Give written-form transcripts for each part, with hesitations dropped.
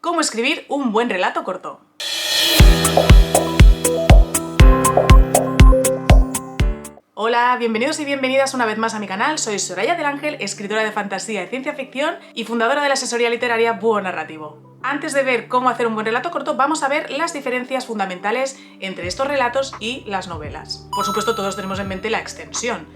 ¿Cómo escribir un buen relato corto? Hola, bienvenidos y bienvenidas una vez más a mi canal. Soy Soraya del Ángel, escritora de fantasía y ciencia ficción y fundadora de la asesoría literaria Búho Narrativo. Antes de ver cómo hacer un buen relato corto, vamos a ver las diferencias fundamentales entre estos relatos y las novelas. Por supuesto, todos tenemos en mente la extensión.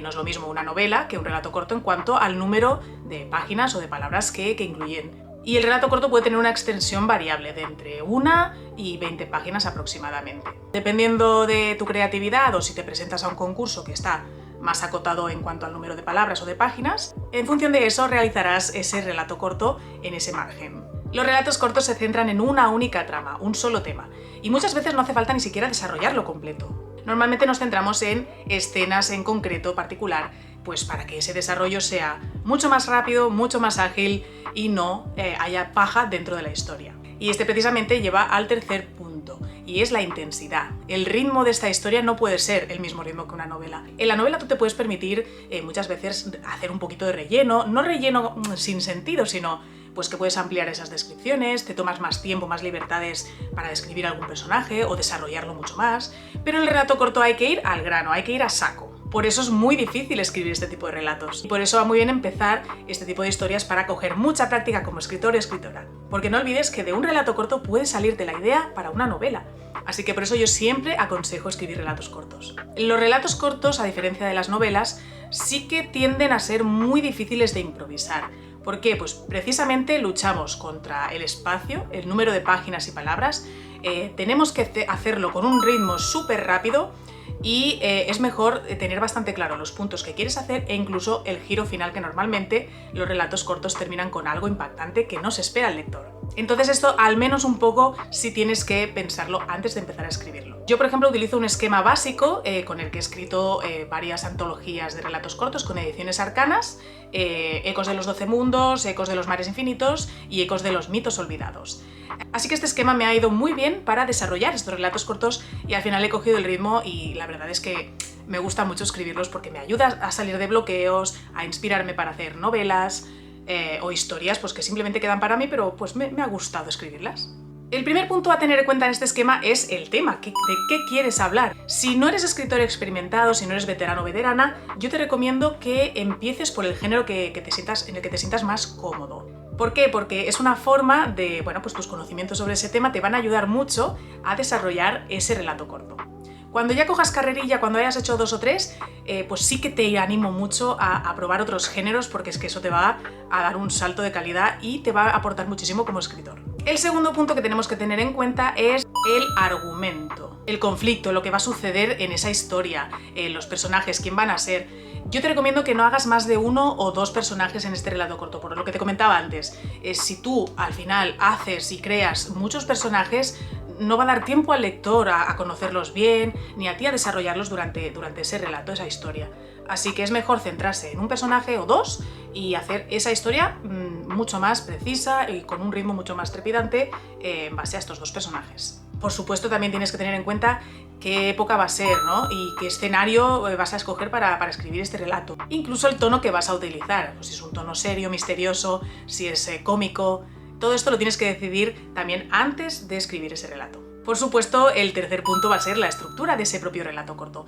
No es lo mismo una novela que un relato corto en cuanto al número de páginas o de palabras que incluyen. Y el relato corto puede tener una extensión variable de entre 1 y 20 páginas aproximadamente. Dependiendo de tu creatividad o si te presentas a un concurso que está más acotado en cuanto al número de palabras o de páginas, en función de eso realizarás ese relato corto en ese margen. Los relatos cortos se centran en una única trama, un solo tema, y muchas veces no hace falta ni siquiera desarrollarlo completo. Normalmente nos centramos en escenas en concreto, particular, pues para que ese desarrollo sea mucho más rápido, mucho más ágil y no haya paja dentro de la historia. Y este precisamente lleva al tercer punto, y es la intensidad. El ritmo de esta historia no puede ser el mismo ritmo que una novela. En la novela tú te puedes permitir muchas veces hacer un poquito de relleno, no relleno sin sentido, sino pues que puedes ampliar esas descripciones, te tomas más tiempo, más libertades para describir algún personaje o desarrollarlo mucho más, pero en el relato corto hay que ir al grano, hay que ir a saco. Por eso es muy difícil escribir este tipo de relatos. Y por eso va muy bien empezar este tipo de historias para coger mucha práctica como escritor o escritora. Porque no olvides que de un relato corto puede salirte la idea para una novela. Así que por eso yo siempre aconsejo escribir relatos cortos. Los relatos cortos, a diferencia de las novelas, sí que tienden a ser muy difíciles de improvisar. ¿Por qué? Pues precisamente luchamos contra el espacio, el número de páginas y palabras. Tenemos que hacerlo con un ritmo súper rápido y es mejor tener bastante claro los puntos que quieres hacer e incluso el giro final, que normalmente los relatos cortos terminan con algo impactante que no se espera el lector. Entonces esto al menos un poco sí tienes que pensarlo antes de empezar a escribirlo. Yo, por ejemplo, utilizo un esquema básico con el que he escrito varias antologías de relatos cortos con ediciones arcanas, Ecos de los 12 mundos, Ecos de los mares infinitos y Ecos de los mitos olvidados. Así que este esquema me ha ido muy bien para desarrollar estos relatos cortos y al final he cogido el ritmo y la verdad es que me gusta mucho escribirlos porque me ayuda a salir de bloqueos, a inspirarme para hacer novelas o historias pues que simplemente quedan para mí, pero pues me ha gustado escribirlas. El primer punto a tener en cuenta en este esquema es el tema, de qué quieres hablar. Si no eres escritor experimentado, si no eres veterano o veterana, yo te recomiendo que empieces por el género en el que te sientas más cómodo. ¿Por qué? Porque es una forma de, bueno, pues tus conocimientos sobre ese tema te van a ayudar mucho a desarrollar ese relato corto. Cuando ya cojas carrerilla, cuando hayas hecho 2 o 3, pues sí que te animo mucho a probar otros géneros, porque es que eso te va a dar un salto de calidad y te va a aportar muchísimo como escritor. El segundo punto que tenemos que tener en cuenta es el argumento, el conflicto, lo que va a suceder en esa historia, los personajes, quién van a ser. Yo te recomiendo que no hagas más de 1 o 2 personajes en este relato corto, por lo que te comentaba antes. Si tú al final haces y creas muchos personajes, no va a dar tiempo al lector a conocerlos bien, ni a ti a desarrollarlos durante ese relato, esa historia. Así que es mejor centrarse en un personaje o 2 y hacer esa historia mucho más precisa y con un ritmo mucho más trepidante en base a estos 2 personajes. Por supuesto, también tienes que tener en cuenta qué época va a ser, ¿no? Y qué escenario vas a escoger para escribir este relato. Incluso el tono que vas a utilizar, pues si es un tono serio, misterioso, si es cómico. Todo esto lo tienes que decidir también antes de escribir ese relato. Por supuesto, el tercer punto va a ser la estructura de ese propio relato corto.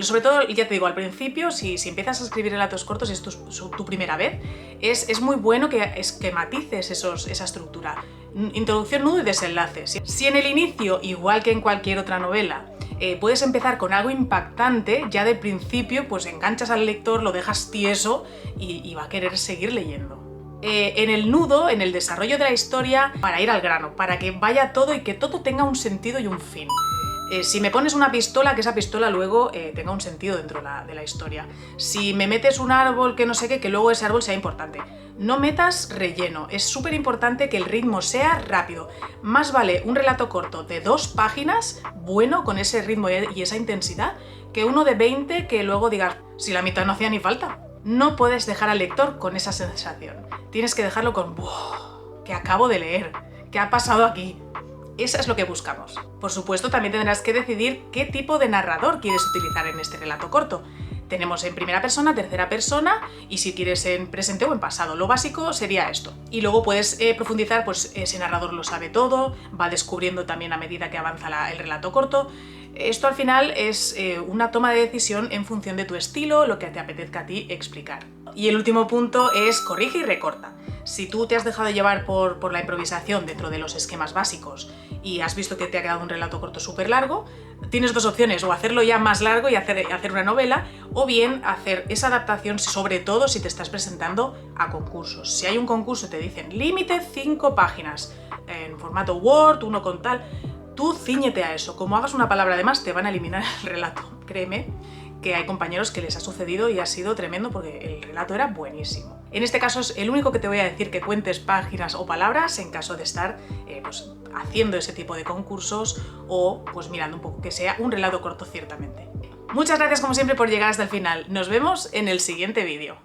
Sobre todo, ya te digo, al principio, si empiezas a escribir relatos cortos y es tu primera vez, es muy bueno que esquematices esa estructura. Introducción, nudo y desenlace. Si en el inicio, igual que en cualquier otra novela, puedes empezar con algo impactante, ya de principio pues enganchas al lector, lo dejas tieso y va a querer seguir leyendo. En el nudo, en el desarrollo de la historia, para ir al grano, para que vaya todo y que todo tenga un sentido y un fin. Si me pones una pistola, que esa pistola luego tenga un sentido dentro de la historia. Si me metes un árbol que no sé qué, que luego ese árbol sea importante. No metas relleno, es súper importante que el ritmo sea rápido. Más vale un relato corto de 2 páginas, bueno, con ese ritmo y esa intensidad, que uno de 20 que luego digas, si la mitad no hacía ni falta. No puedes dejar al lector con esa sensación. Tienes que dejarlo con ¡wow! ¿Qué acabo de leer? ¿Qué ha pasado aquí? Eso es lo que buscamos. Por supuesto, también tendrás que decidir qué tipo de narrador quieres utilizar en este relato corto. Tenemos en primera persona, tercera persona y si quieres en presente o en pasado. Lo básico sería esto. Y luego puedes profundizar, pues ese narrador lo sabe todo, va descubriendo también a medida que avanza el relato corto. Esto al final es una toma de decisión en función de tu estilo, lo que te apetezca a ti explicar. Y el último punto es corrige y recorta. Si tú te has dejado llevar por la improvisación dentro de los esquemas básicos y has visto que te ha quedado un relato corto súper largo, tienes dos opciones, o hacerlo ya más largo y hacer una novela, o bien hacer esa adaptación, sobre todo si te estás presentando a concursos. Si hay un concurso y te dicen límite 5 páginas, en formato Word, uno con tal, tú cíñete a eso. Como hagas una palabra de más, te van a eliminar el relato. Créeme que hay compañeros que les ha sucedido y ha sido tremendo porque el relato era buenísimo. En este caso es el único que te voy a decir que cuentes páginas o palabras en caso de estar pues, haciendo ese tipo de concursos o pues mirando un poco que sea un relato corto ciertamente. Muchas gracias como siempre por llegar hasta el final. Nos vemos en el siguiente vídeo.